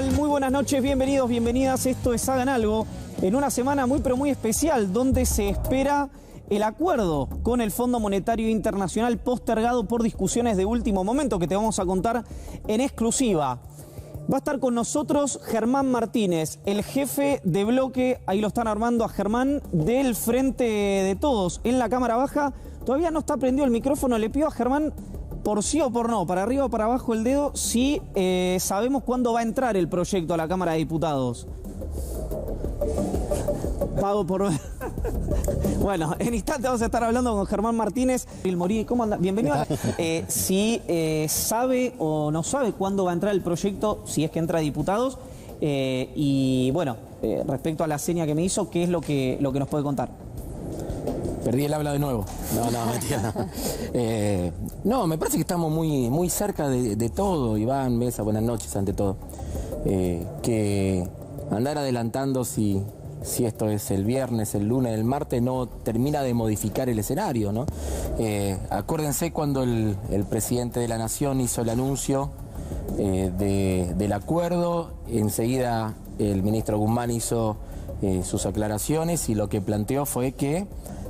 tal? Muy buenas noches, bienvenidos, bienvenidas. Esto es Hagan Algo, en una semana muy pero muy especial, donde se espera el acuerdo con el Fondo Monetario Internacional postergado por discusiones de último momento que te vamos a contar en exclusiva. Va a estar con nosotros Germán Martínez, el jefe de bloque, ahí lo están armando a Germán, del Frente de Todos en la Cámara Baja. Todavía no está prendido el micrófono, le pido a Germán por sí o por no, para arriba o para abajo el dedo, si sabemos cuándo va a entrar el proyecto a la Cámara de Diputados. Pago por... Bueno, en instante vamos a estar hablando con Germán Martínez. Morí, ¿cómo anda? Bienvenido. Si sabe o no sabe cuándo va a entrar el proyecto, si es que entra a diputados. Y bueno, respecto a la seña que me hizo, ¿qué es lo que nos puede contar? Perdí el habla de nuevo. No, mentira. No, me parece que estamos muy cerca de todo. Iván, Mesa, buenas noches ante todo. Que andar adelantando si esto es el viernes, el lunes, el martes, no termina de modificar el escenario, ¿no? Acuérdense cuando el presidente de la Nación hizo el anuncio del acuerdo, enseguida el ministro Guzmán hizo sus aclaraciones y lo que planteó fue que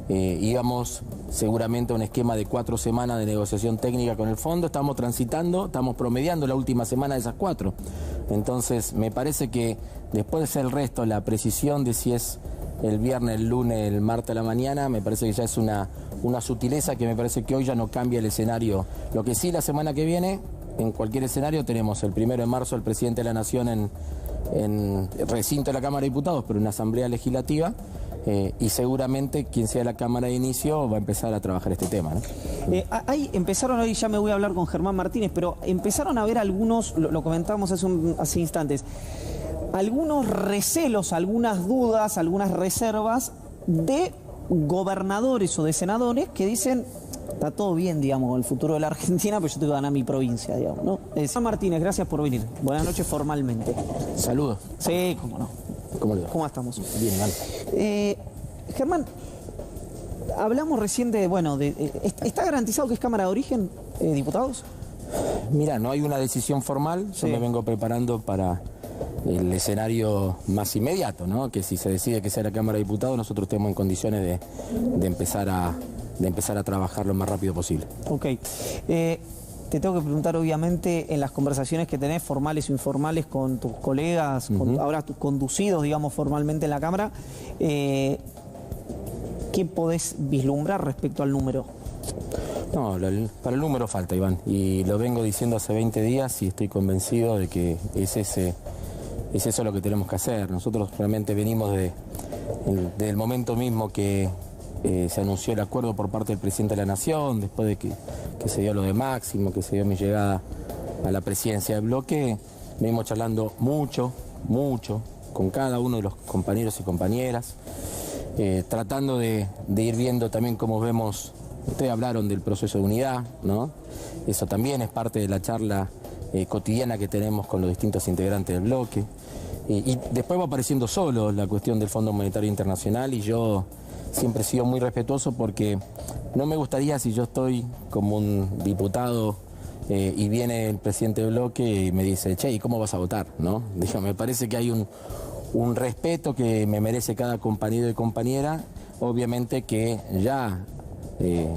íbamos seguramente a un esquema de 4 semanas de negociación técnica con el fondo. Estamos transitando, estamos promediando la última semana de esas 4. Entonces me parece que después de hacer el resto, la precisión de si es el viernes, el lunes, el martes a la mañana, me parece que ya es una sutileza que me parece que hoy ya no cambia el escenario. Lo que sí, la semana que viene, en cualquier escenario, tenemos el 1 de marzo al presidente de la Nación en el recinto de la Cámara de Diputados, pero en una asamblea legislativa. Y seguramente quien sea la Cámara de inicio va a empezar a trabajar este tema, ¿no? Ahí empezaron, hoy ya me voy a hablar con Germán Martínez, pero empezaron a haber algunos, lo comentamos hace instantes, algunos recelos, algunas dudas, algunas reservas de gobernadores o de senadores que dicen, está todo bien, digamos, con el futuro de la Argentina, pero yo tengo que ganar mi provincia, digamos, ¿no? Germán Martínez, gracias por venir. Buenas noches formalmente. Saludos. Sí, cómo no. ¿Cómo estamos? Bien, vale. Germán, hablamos recién de, ¿está garantizado que es Cámara de Origen, diputados? Mira, no hay una decisión formal, yo me vengo preparando para el escenario más inmediato, ¿no? Que si se decide que sea la Cámara de Diputados, nosotros estemos en condiciones de empezar a trabajar lo más rápido posible. Ok. Te tengo que preguntar, obviamente, en las conversaciones que tenés, formales o informales, con tus colegas, ahora conducidos, digamos, formalmente en la Cámara, ¿qué podés vislumbrar respecto al número? No, para el número falta, Iván, y lo vengo diciendo hace 20 días y estoy convencido de que es eso lo que tenemos que hacer. Nosotros realmente venimos del momento mismo que se anunció el acuerdo por parte del presidente de la Nación, después de que se dio lo de Máximo, que se dio mi llegada a la presidencia del bloque. Venimos charlando mucho con cada uno de los compañeros y compañeras, tratando de ir viendo también cómo vemos. Ustedes hablaron del proceso de unidad, ¿no? Eso también es parte de la charla cotidiana que tenemos con los distintos integrantes del bloque. Y después va apareciendo solo la cuestión del Fondo Monetario Internacional, y yo siempre he sido muy respetuoso porque no me gustaría, si yo estoy como un diputado y viene el presidente del bloque y me dice, che, ¿y cómo vas a votar? ¿No? Digo, me parece que hay un respeto que me merece cada compañero y compañera. Obviamente que ya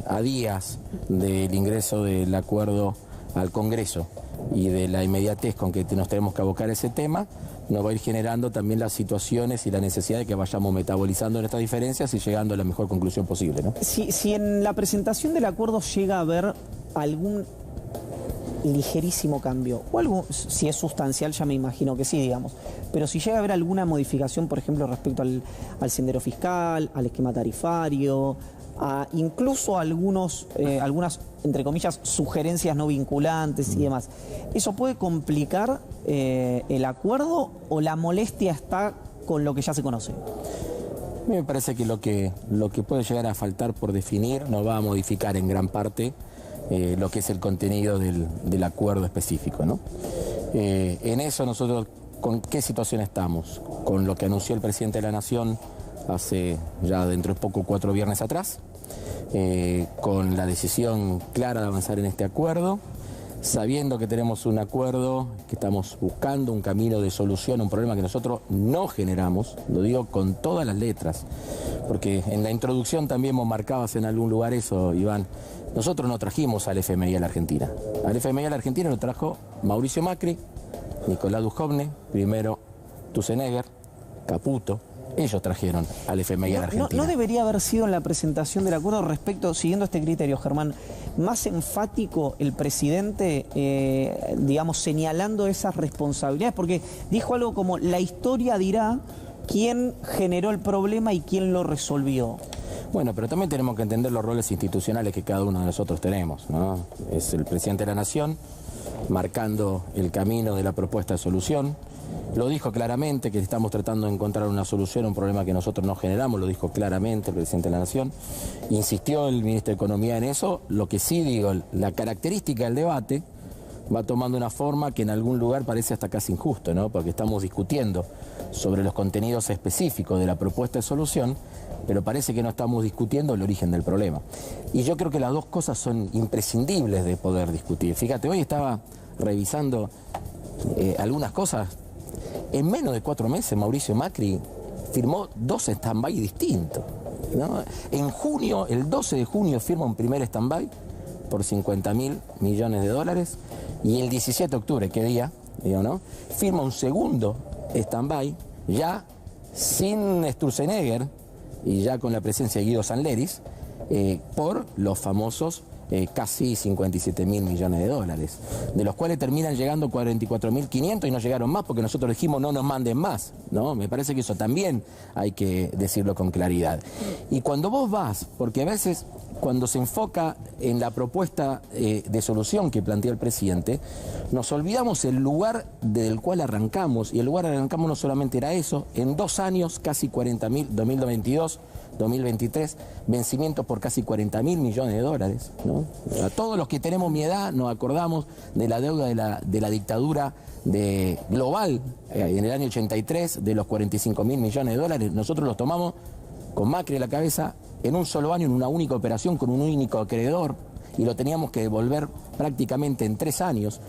a días del ingreso del acuerdo al Congreso y de la inmediatez con que nos tenemos que abocar a ese tema, nos va a ir generando también las situaciones y la necesidad de que vayamos metabolizando nuestras diferencias y llegando a la mejor conclusión posible, ¿no? Si en la presentación del acuerdo llega a haber algún ligerísimo cambio, o algo, si es sustancial ya me imagino que sí, digamos, pero si llega a haber alguna modificación, por ejemplo, respecto al sendero fiscal, al esquema tarifario, incluso algunas, entre comillas, sugerencias no vinculantes y demás, ¿eso puede complicar el acuerdo o la molestia está con lo que ya se conoce? A mí me parece que lo que puede llegar a faltar por definir no va a modificar en gran parte lo que es el contenido del acuerdo específico, ¿no? En eso nosotros, ¿con qué situación estamos? Con lo que anunció el presidente de la Nación hace ya dentro de poco 4 viernes atrás, con la decisión clara de avanzar en este acuerdo, sabiendo que tenemos un acuerdo, que estamos buscando un camino de solución a un problema que nosotros no generamos, lo digo con todas las letras, porque en la introducción también vos marcabas en algún lugar eso, Iván. Nosotros no trajimos al FMI a la Argentina. Al FMI a la Argentina lo trajo Mauricio Macri, Nicolás Dujovne, primero Sturzenegger, Caputo. Ellos trajeron al FMI a la Argentina. ¿No debería haber sido en la presentación del acuerdo respecto, siguiendo este criterio, Germán, más enfático el presidente, digamos, señalando esas responsabilidades? Porque dijo algo como, la historia dirá quién generó el problema y quién lo resolvió. Bueno, pero también tenemos que entender los roles institucionales que cada uno de nosotros tenemos, ¿no? Es el presidente de la Nación, marcando el camino de la propuesta de solución. Lo dijo claramente, que estamos tratando de encontrar una solución a un problema que nosotros no generamos, lo dijo claramente el presidente de la Nación. Insistió el ministro de Economía en eso. Lo que sí digo, la característica del debate va tomando una forma que en algún lugar parece hasta casi injusto, ¿no? Porque estamos discutiendo sobre los contenidos específicos de la propuesta de solución, pero parece que no estamos discutiendo el origen del problema. Y yo creo que las dos cosas son imprescindibles de poder discutir. Fíjate, hoy estaba revisando algunas cosas. En menos de 4 meses Mauricio Macri firmó 2 stand-by distintos, ¿no? En junio, el 12 de junio, firma un primer stand-by por 50.000 millones de dólares, y el 17 de octubre, ¿qué día? Digo, ¿no? Firma un segundo stand-by, ya sin Sturzenegger y ya con la presencia de Guido Sanleris, por los famosos casi 57.000 millones de dólares, de los cuales terminan llegando 44.500 y no llegaron más porque nosotros dijimos no nos manden más, ¿no? Me parece que eso también hay que decirlo con claridad. Y cuando vos vas, porque a veces cuando se enfoca en la propuesta de solución que plantea el presidente, nos olvidamos el lugar del cual arrancamos, y el lugar que arrancamos no solamente era eso, en 2 años casi 40.000, 2022, 2023, vencimientos por casi 40.000 millones de dólares, ¿no? A todos los que tenemos mi edad nos acordamos de la deuda de la dictadura global en el año 83, de los 45.000 millones de dólares. Nosotros los tomamos con Macri a la cabeza en un solo año, en una única operación, con un único acreedor, y lo teníamos que devolver prácticamente en 3 años.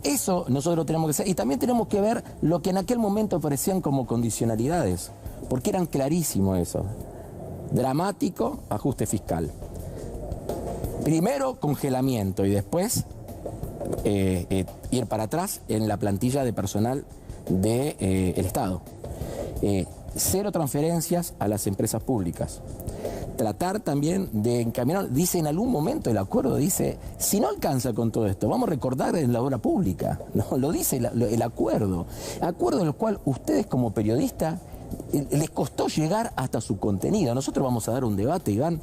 Eso nosotros tenemos que hacer, y también tenemos que ver lo que en aquel momento parecían como condicionalidades, porque eran clarísimos eso. Dramático ajuste fiscal. Primero congelamiento y después ir para atrás en la plantilla de personal del Estado. 0 transferencias a las empresas públicas. Tratar también de encaminar, dice en algún momento el acuerdo, dice, si no alcanza con todo esto, vamos a recordar en la obra pública, ¿no? Lo dice el acuerdo en el cual ustedes como periodistas les costó llegar hasta su contenido. Nosotros vamos a dar un debate, Iván,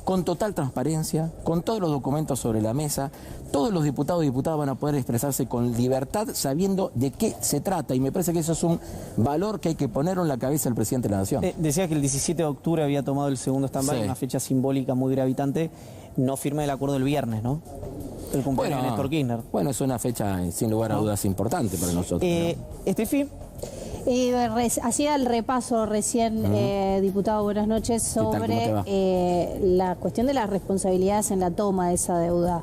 con total transparencia, con todos los documentos sobre la mesa. Todos los diputados y diputadas van a poder expresarse con libertad, sabiendo de qué se trata, y me parece que eso es un valor que hay que ponerlo en la cabeza del presidente de la Nación. Decía que el 17 de octubre había tomado el segundo stand-by, sí, una fecha simbólica muy gravitante. No firme el acuerdo el viernes, ¿no? El cumpleaños de Néstor Kirchner. Bueno, es una fecha sin lugar a dudas importante para nosotros, ¿no? Estefi. Hacía el repaso recién, diputado, buenas noches, sobre la cuestión de las responsabilidades en la toma de esa deuda.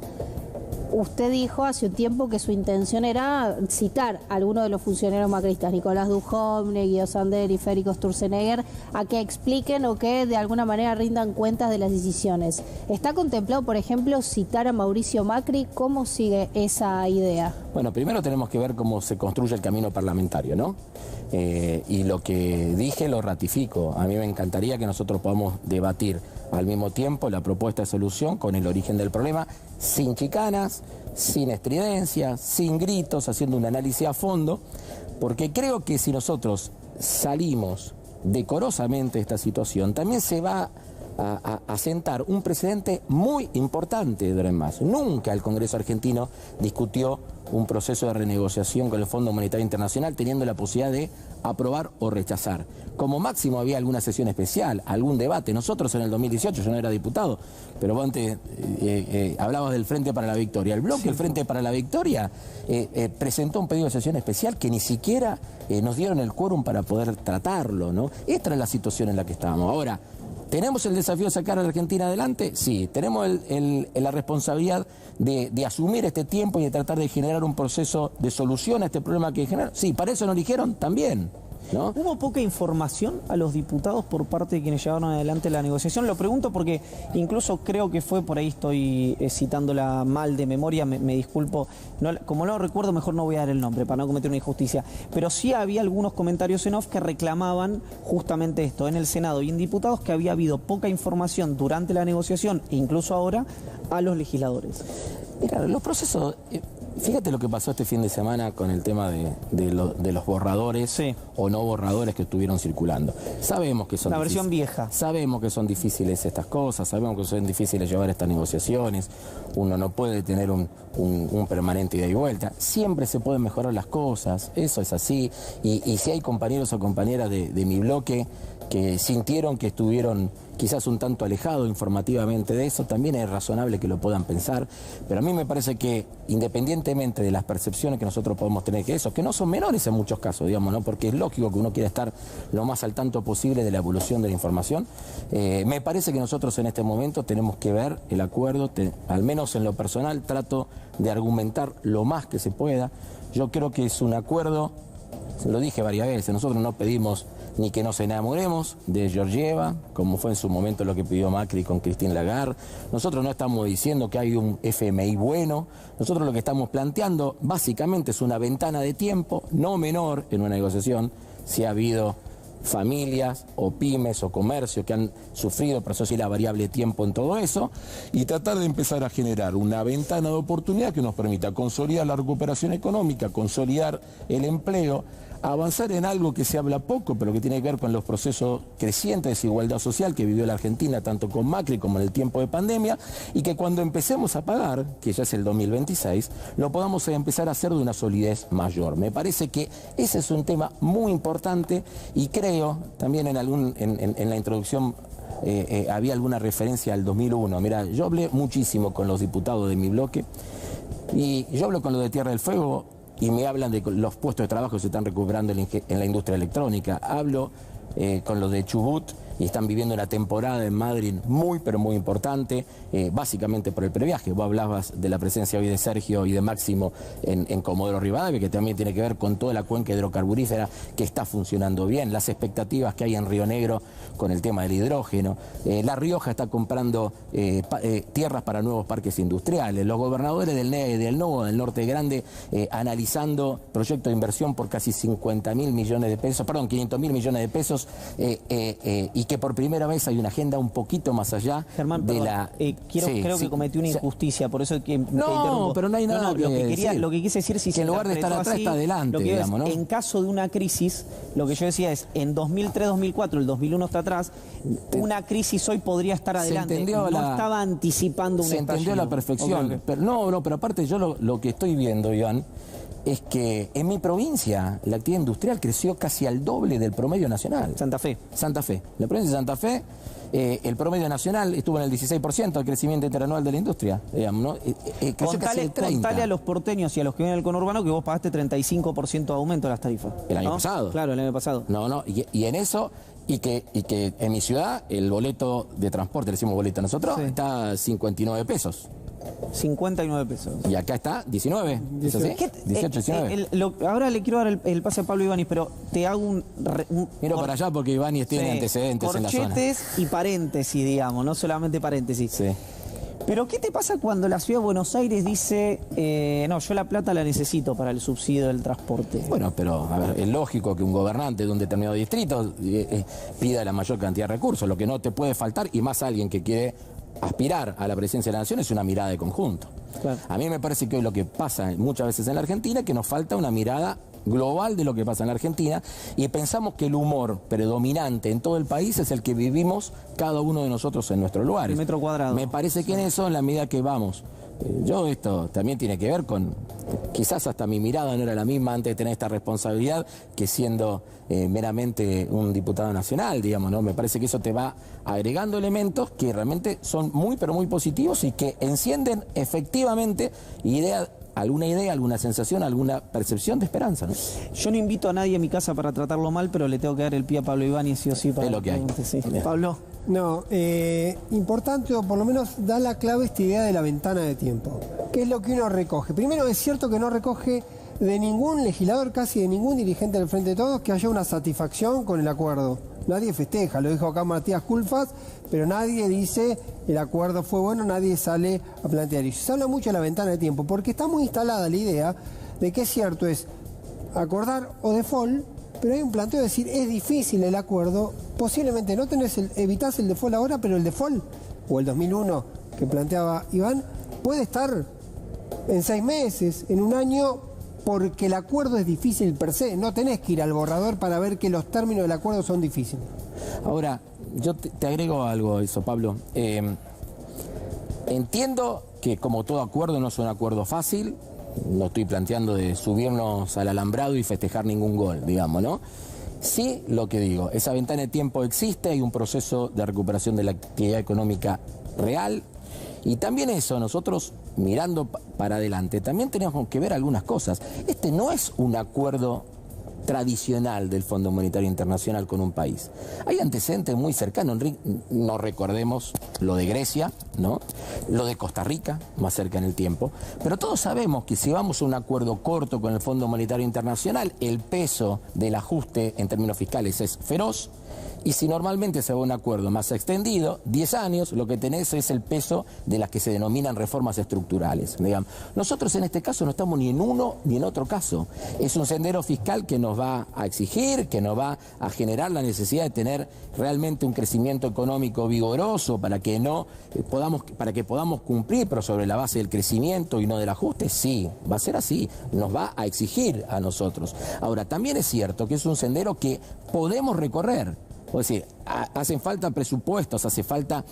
Usted dijo hace un tiempo que su intención era citar a algunos de los funcionarios macristas, Nicolás Dujovne, Guido Sanleris y Federico Sturzenegger, a que expliquen o que de alguna manera rindan cuentas de las decisiones. ¿Está contemplado, por ejemplo, citar a Mauricio Macri? ¿Cómo sigue esa idea? Bueno, primero tenemos que ver cómo se construye el camino parlamentario, ¿no? Y lo que dije lo ratifico. A mí me encantaría que nosotros podamos debatir al mismo tiempo la propuesta de solución con el origen del problema, sin chicanas, sin estridencias, sin gritos, haciendo un análisis a fondo, porque creo que si nosotros salimos decorosamente de esta situación, también se va a sentar un precedente muy importante de más. Nunca el Congreso argentino discutió un proceso de renegociación con el Fondo Monetario Internacional teniendo la posibilidad de aprobar o rechazar. Como máximo había alguna sesión especial, algún debate. Nosotros en el 2018, yo no era diputado, pero vos antes hablabas del Frente para la Victoria. El bloque, sí, el Frente para la Victoria, presentó un pedido de sesión especial que ni siquiera nos dieron el quórum para poder tratarlo, ¿no? Esta era la situación en la que estábamos. Ahora, ¿Tenemos el desafío de sacar a la Argentina adelante? Sí. ¿Tenemos la responsabilidad de asumir este tiempo y de tratar de generar un proceso de solución a este problema que genera? Sí. ¿Para eso nos eligieron? También, ¿no? ¿Hubo poca información a los diputados por parte de quienes llevaron adelante la negociación? Lo pregunto porque incluso creo que fue, por ahí estoy citándola mal de memoria, me disculpo, como no lo recuerdo, mejor no voy a dar el nombre para no cometer una injusticia, pero sí había algunos comentarios en off que reclamaban justamente esto en el Senado y en diputados, que había habido poca información durante la negociación e incluso ahora a los legisladores. Mira, los procesos... Fíjate lo que pasó este fin de semana con el tema de los borradores, sí, o no borradores que estuvieron circulando. Sabemos que son la versión vieja. Sabemos que son difíciles estas cosas, sabemos que son difíciles llevar estas negociaciones. Uno no puede tener un permanente ida y vuelta. Siempre se pueden mejorar las cosas, eso es así. Y si hay compañeros o compañeras de mi bloque que sintieron que estuvieron quizás un tanto alejados informativamente de eso, también es razonable que lo puedan pensar, pero a mí me parece que independientemente de las percepciones que nosotros podemos tener, que no son menores en muchos casos, digamos, ¿no? Porque es lógico que uno quiera estar lo más al tanto posible de la evolución de la información, me parece que nosotros en este momento tenemos que ver el acuerdo, al menos en lo personal trato de argumentar lo más que se pueda. Yo creo que es un acuerdo, lo dije varias veces, nosotros no pedimos ni que nos enamoremos de Georgieva, como fue en su momento lo que pidió Macri con Christine Lagarde. Nosotros no estamos diciendo que hay un FMI bueno, nosotros lo que estamos planteando básicamente es una ventana de tiempo no menor en una negociación, si ha habido familias o pymes o comercio que han sufrido, por eso sí la variable tiempo en todo eso, y tratar de empezar a generar una ventana de oportunidad que nos permita consolidar la recuperación económica, consolidar el empleo, avanzar en algo que se habla poco, pero que tiene que ver con los procesos crecientes de desigualdad social que vivió la Argentina, tanto con Macri como en el tiempo de pandemia, y que cuando empecemos a pagar, que ya es el 2026, lo podamos empezar a hacer de una solidez mayor. Me parece que ese es un tema muy importante y creo, también en la introducción había alguna referencia al 2001. Mira, yo hablé muchísimo con los diputados de mi bloque y yo hablo con los de Tierra del Fuego y me hablan de los puestos de trabajo que se están recuperando en la industria electrónica. Hablo con los de Chubut y están viviendo una temporada en Madrid muy, pero muy importante, básicamente por el previaje. Vos hablabas de la presencia hoy de Sergio y de Máximo en Comodoro Rivadavia, que también tiene que ver con toda la cuenca hidrocarburífera que está funcionando bien, las expectativas que hay en Río Negro con el tema del hidrógeno. La Rioja está comprando tierras para nuevos parques industriales, los gobernadores del NEA y del NOA, del Norte Grande, analizando proyectos de inversión por casi 500.000 millones de pesos, perdón, 500.000 millones de pesos, y que por primera vez hay una agenda un poquito más allá. Germán, de perdón, la... creo que cometí una injusticia, por eso que no, pero no hay nada lo que quise decir, si que en lugar de estar atrás está adelante, digamos, ¿no? En caso de una crisis, lo que yo decía es, en 2003-2004, el 2001 está atrás, una crisis hoy podría estar adelante. Estaba anticipando un estallido. Se entendió a la perfección. Okay. Pero pero aparte yo lo que estoy viendo, Iván, es que en mi provincia la actividad industrial creció casi al doble del promedio nacional. Santa Fe. La provincia de Santa Fe, el promedio nacional estuvo en el 16% de crecimiento interanual de la industria, digamos, ¿no? Creció casi el 30%. Contale a los porteños y a los que viven en el conurbano que vos pagaste 35% de aumento de las tarifas. El año pasado. Claro, el año pasado. Y en eso... Y que en mi ciudad el boleto de transporte, le decimos boleto a nosotros, sí, está a 59 pesos. 59 pesos. Y acá está 19. ¿Es así? 18, 19. Ahora le quiero dar el pase a Pablo Ibáñez, pero te hago miro para allá porque Ibáñez tiene antecedentes en la zona. Corchetes y paréntesis, digamos, no solamente paréntesis. Sí. Pero ¿qué te pasa cuando la Ciudad de Buenos Aires dice, no, yo la plata la necesito para el subsidio del transporte? Bueno, pero a ver, es lógico que un gobernante de un determinado distrito pida la mayor cantidad de recursos. Lo que no te puede faltar, y más alguien que quiere aspirar a la presidencia de la nación, es una mirada de conjunto. Claro. A mí me parece que hoy lo que pasa muchas veces en la Argentina es que nos falta una mirada global de lo que pasa en la Argentina y pensamos que el humor predominante en todo el país es el que vivimos cada uno de nosotros en nuestros lugares. El metro cuadrado. Me parece que en eso, en la medida que vamos, esto también tiene que ver con, quizás hasta mi mirada no era la misma antes de tener esta responsabilidad que siendo meramente un diputado nacional, digamos, ¿no? Me parece que eso te va agregando elementos que realmente son muy, pero muy positivos y que encienden efectivamente alguna idea, alguna sensación, alguna percepción de esperanza, ¿no? Yo no invito a nadie a mi casa para tratarlo mal, pero le tengo que dar el pie a Pablo Ibáñez sí o sí. Es lo que hay. Sí. Pablo. No, importante, o por lo menos da la clave esta idea de la ventana de tiempo. ¿Qué es lo que uno recoge? Primero, es cierto que no recoge de ningún legislador, casi de ningún dirigente del Frente de Todos, que haya una satisfacción con el acuerdo. Nadie festeja, lo dijo acá Matías Culfas, pero nadie dice el acuerdo fue bueno, nadie sale a plantear eso. Se habla mucho de la ventana de tiempo, porque está muy instalada la idea de que es cierto, es acordar o default, pero hay un planteo de decir, es difícil el acuerdo, posiblemente no evitás el default ahora, pero el default, o el 2001 que planteaba Iván, puede estar en 6 meses, en un año, porque el acuerdo es difícil per se. No tenés que ir al borrador para ver que los términos del acuerdo son difíciles. Ahora, yo te agrego algo a eso, Pablo. Entiendo que como todo acuerdo no es un acuerdo fácil. No estoy planteando de subirnos al alambrado y festejar ningún gol, digamos, ¿no? Sí, lo que digo, esa ventana de tiempo existe, hay un proceso de recuperación de la actividad económica real. Y también eso, nosotros mirando para adelante, también tenemos que ver algunas cosas. Este no es un acuerdo tradicional del Fondo Monetario Internacional con un país. Hay antecedentes muy cercanos, no recordemos lo de Grecia, ¿no? Lo de Costa Rica, más cerca en el tiempo, pero todos sabemos que si vamos a un acuerdo corto con el Fondo Monetario Internacional, el peso del ajuste en términos fiscales es feroz. Y si normalmente se va a un acuerdo más extendido, 10 años, lo que tenés es el peso de las que se denominan reformas estructurales. Digamos. Nosotros en este caso no estamos ni en uno ni en otro caso. Es un sendero fiscal que nos va a exigir, que nos va a generar la necesidad de tener realmente un crecimiento económico vigoroso para que podamos cumplir, pero sobre la base del crecimiento y no del ajuste. Sí, va a ser así, nos va a exigir a nosotros. Ahora, también es cierto que es un sendero que podemos recorrer. Es decir, hacen falta presupuestos, hace falta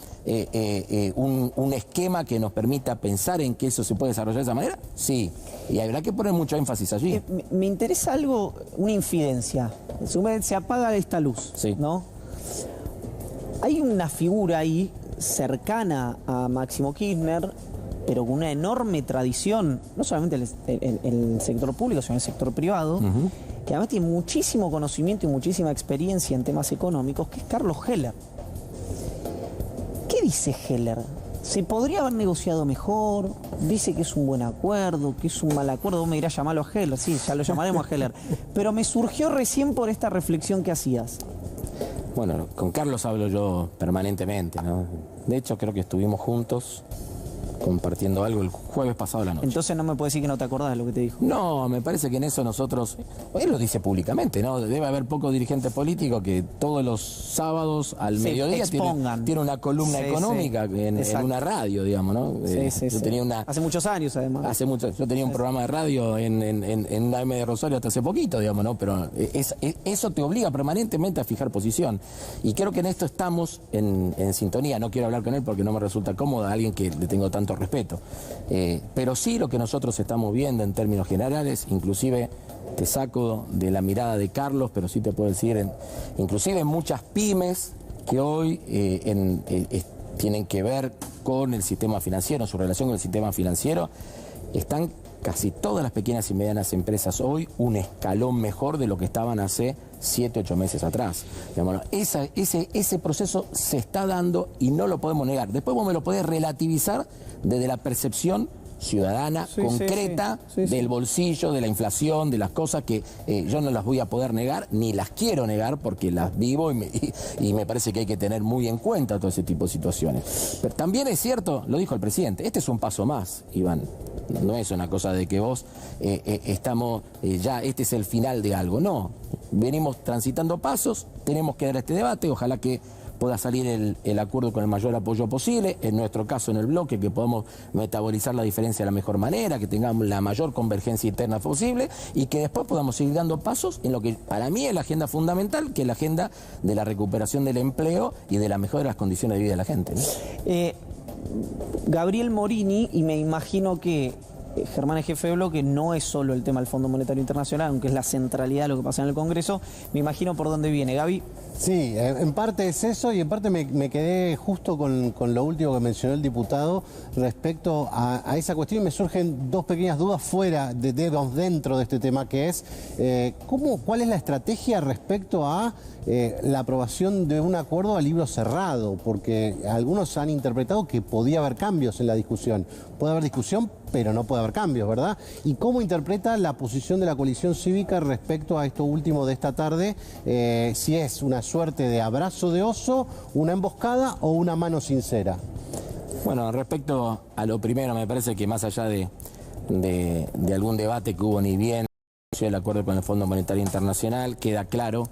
un esquema que nos permita pensar en que eso se puede desarrollar de esa manera. Sí, y habrá que poner mucho énfasis allí. Me interesa algo, una infidencia. Se apaga esta luz, sí, ¿no? Hay una figura ahí cercana a Máximo Kirchner, pero con una enorme tradición, no solamente en el sector público, sino en el sector privado, que además tiene muchísimo conocimiento y muchísima experiencia en temas económicos, que es Carlos Heller. ¿Qué dice Heller? ¿Se podría haber negociado mejor? Dice que es un buen acuerdo, que es un mal acuerdo. Vos me dirás llamarlo a Heller, sí, ya lo llamaremos a Heller. Pero me surgió recién por esta reflexión que hacías. Bueno, con Carlos hablo yo permanentemente, ¿no? De hecho, creo que estuvimos juntos compartiendo algo el jueves pasado a la noche. Entonces no me puedes decir que no te acordás de lo que te dijo. No, me parece que en eso nosotros, él lo dice públicamente, ¿no? Debe haber pocos dirigentes políticos que todos los sábados al mediodía tiene una columna económica en una radio, digamos, ¿no? Yo tenía hace muchos años, además. Yo tenía un programa de radio en una AM de Rosario hasta hace poquito, digamos, ¿no? Pero eso te obliga permanentemente a fijar posición. Y creo que en esto estamos en sintonía. No quiero hablar con él porque no me resulta cómodo, a alguien que le tengo tanto respeto. Pero sí lo que nosotros estamos viendo en términos generales, inclusive te saco de la mirada de Carlos, pero sí te puedo decir, inclusive muchas pymes que hoy tienen que ver con el sistema financiero, su relación con el sistema financiero, están casi todas las pequeñas y medianas empresas hoy un escalón mejor de lo que estaban hace 7, 8 meses atrás. Digamos, ese proceso se está dando y no lo podemos negar. Después vos me lo podés relativizar desde la percepción ciudadana, concreta, del bolsillo, de la inflación, de las cosas que yo no las voy a poder negar, ni las quiero negar porque las vivo y me parece que hay que tener muy en cuenta todo ese tipo de situaciones. Pero también es cierto, lo dijo el presidente, este es un paso más, Iván. No es una cosa de que vos estamos ya, este es el final de algo, no. Venimos transitando pasos, tenemos que dar este debate, ojalá que pueda salir el acuerdo con el mayor apoyo posible, en nuestro caso en el bloque, que podamos metabolizar la diferencia de la mejor manera, que tengamos la mayor convergencia interna posible y que después podamos seguir dando pasos en lo que para mí es la agenda fundamental, que es la agenda de la recuperación del empleo y de la mejora de las condiciones de vida de la gente, ¿no? Gabriel Morini, y me imagino que Germán es jefe de bloque, no es solo el tema del Fondo Monetario Internacional, aunque es la centralidad de lo que pasa en el Congreso. Me imagino por dónde viene, Gaby. Sí, en parte es eso y en parte me quedé justo con lo último que mencionó el diputado respecto a esa cuestión y me surgen dos pequeñas dudas fuera, dentro de este tema, que es ¿cuál es la estrategia respecto a la aprobación de un acuerdo a libro cerrado? Porque algunos han interpretado que podía haber cambios en la discusión. Puede haber discusión, pero no puede haber cambios, ¿verdad? ¿Y cómo interpreta la posición de la coalición cívica respecto a esto último de esta tarde? Si es una suerte de abrazo de oso, una emboscada o una mano sincera. Bueno, respecto a lo primero, me parece que más allá de algún debate que hubo, ni bien el acuerdo con el Fondo Monetario Internacional, queda claro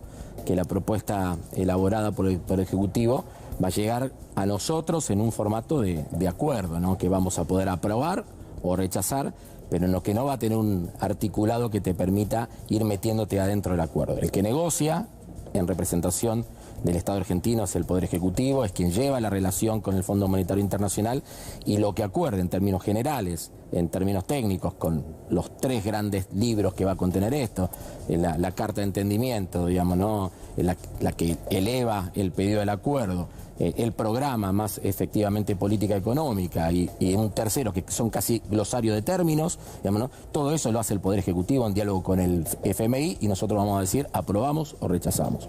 que la propuesta elaborada por el Ejecutivo va a llegar a nosotros en un formato de acuerdo, ¿no? Que vamos a poder aprobar o rechazar, pero en lo que no va a tener un articulado que te permita ir metiéndote adentro del acuerdo. El que negocia en representación del Estado argentino es el Poder Ejecutivo, es quien lleva la relación con el Fondo Monetario Internacional, y lo que acuerde en términos generales, en términos técnicos, con los tres grandes libros que va a contener esto, la Carta de Entendimiento, digamos, ¿no? la que eleva el pedido del acuerdo, el programa más efectivamente política económica y un tercero que son casi glosario de términos, digamos, ¿no? Todo eso lo hace el Poder Ejecutivo en diálogo con el FMI y nosotros vamos a decir aprobamos o rechazamos.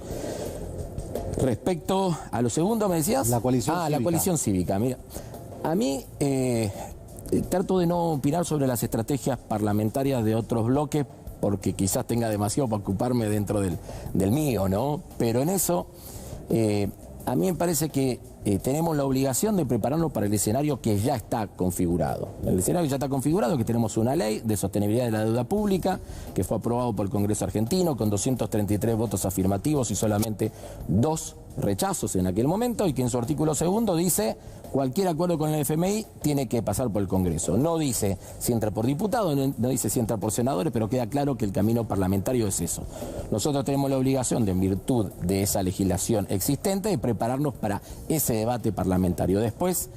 Respecto a lo segundo, me decías. La coalición cívica. La coalición cívica. Mira, a mí trato de no opinar sobre las estrategias parlamentarias de otros bloques porque quizás tenga demasiado para ocuparme dentro del mío, ¿no? Pero en eso, a mí me parece que tenemos la obligación de prepararnos para el escenario que ya está configurado. El escenario ya está configurado, que tenemos una ley de sostenibilidad de la deuda pública que fue aprobado por el Congreso argentino con 233 votos afirmativos y solamente 2 rechazos en aquel momento, y que en su artículo segundo dice cualquier acuerdo con el FMI tiene que pasar por el Congreso. No dice si entra por diputados, no dice si entra por senadores, pero queda claro que el camino parlamentario es eso. Nosotros tenemos la obligación, de, en virtud de esa legislación existente, de prepararnos para ese debate parlamentario. Después,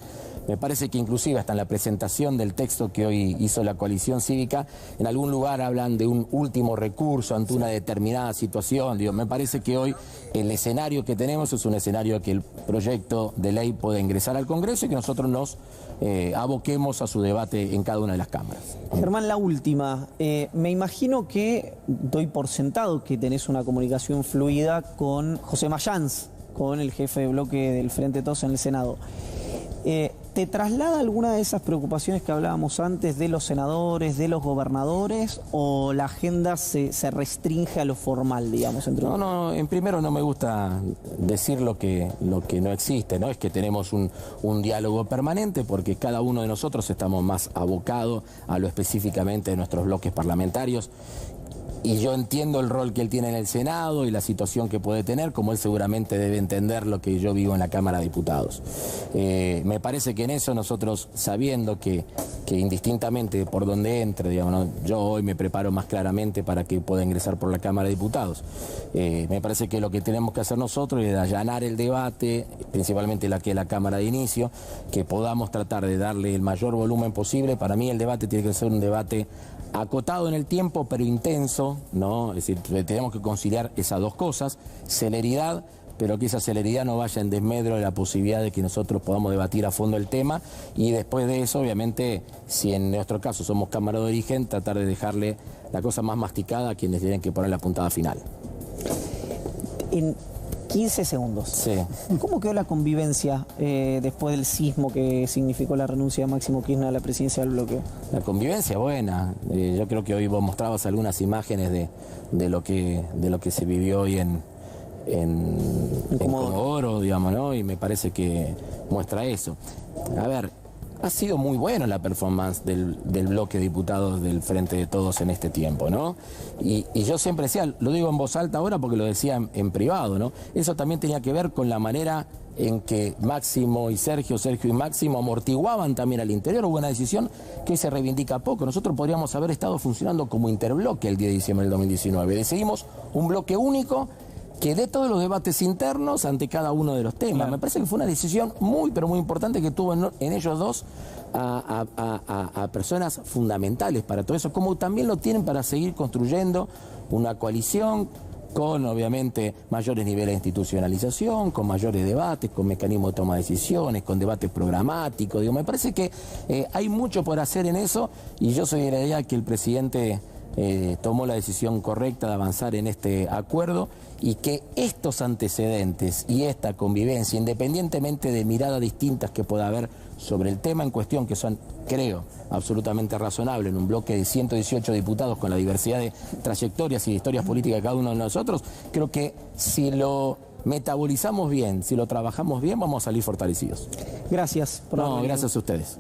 me parece que inclusive hasta en la presentación del texto que hoy hizo la coalición cívica, en algún lugar hablan de un último recurso ante una determinada situación. Digo, me parece que hoy el escenario que tenemos es un escenario que el proyecto de ley puede ingresar al Congreso y que nosotros nos aboquemos a su debate en cada una de las cámaras. Germán, la última. Me imagino que doy por sentado que tenés una comunicación fluida con José Mayans, con el jefe de bloque del Frente de Todos en el Senado. ¿Te traslada alguna de esas preocupaciones que hablábamos antes de los senadores, de los gobernadores, o la agenda se restringe a lo formal, digamos? No, en primero no me gusta decir lo que no existe, ¿no? Es que tenemos un diálogo permanente porque cada uno de nosotros estamos más abocados a lo específicamente de nuestros bloques parlamentarios. Y yo entiendo el rol que él tiene en el Senado y la situación que puede tener, como él seguramente debe entender lo que yo vivo en la Cámara de Diputados. Me parece que en eso nosotros, sabiendo que indistintamente por donde entre, digamos, ¿no? Yo hoy me preparo más claramente para que pueda ingresar por la Cámara de Diputados. Me parece que lo que tenemos que hacer nosotros es allanar el debate, principalmente la Cámara de Inicio, que podamos tratar de darle el mayor volumen posible. Para mí el debate tiene que ser un debate acotado en el tiempo, pero intenso, ¿no? Es decir, tenemos que conciliar esas dos cosas, celeridad, pero que esa celeridad no vaya en desmedro de la posibilidad de que nosotros podamos debatir a fondo el tema, y después de eso, obviamente, si en nuestro caso somos Cámara de Origen, tratar de dejarle la cosa más masticada a quienes tienen que poner la puntada final. En 15 segundos. Sí. ¿Cómo quedó la convivencia después del sismo que significó la renuncia de Máximo Kirchner a la presidencia del bloque? La convivencia buena. Yo creo que hoy vos mostrabas algunas imágenes de lo que se vivió hoy en Comodoro, digamos, ¿no? Y me parece que muestra eso. A ver, ha sido muy buena la performance del bloque de diputados del Frente de Todos en este tiempo, ¿no? Y yo siempre decía, lo digo en voz alta ahora porque lo decía en privado, ¿no? Eso también tenía que ver con la manera en que Máximo y Sergio y Máximo amortiguaban también al interior. Hubo una decisión que se reivindica poco. Nosotros podríamos haber estado funcionando como interbloque el 10 de diciembre del 2019. Decidimos un bloque único que dé todos los debates internos ante cada uno de los temas. Claro. Me parece que fue una decisión muy, pero muy importante que tuvo en ellos dos a personas fundamentales para todo eso, como también lo tienen para seguir construyendo una coalición con, obviamente, mayores niveles de institucionalización, con mayores debates, con mecanismos de toma de decisiones, con debates programáticos. Digo, me parece que hay mucho por hacer en eso, y yo soy de la idea que el presidente tomó la decisión correcta de avanzar en este acuerdo, y que estos antecedentes y esta convivencia, independientemente de miradas distintas que pueda haber sobre el tema en cuestión, que son, creo, absolutamente razonables en un bloque de 118 diputados con la diversidad de trayectorias y de historias políticas de cada uno de nosotros, creo que si lo metabolizamos bien, si lo trabajamos bien, vamos a salir fortalecidos. Gracias. No, gracias a ustedes.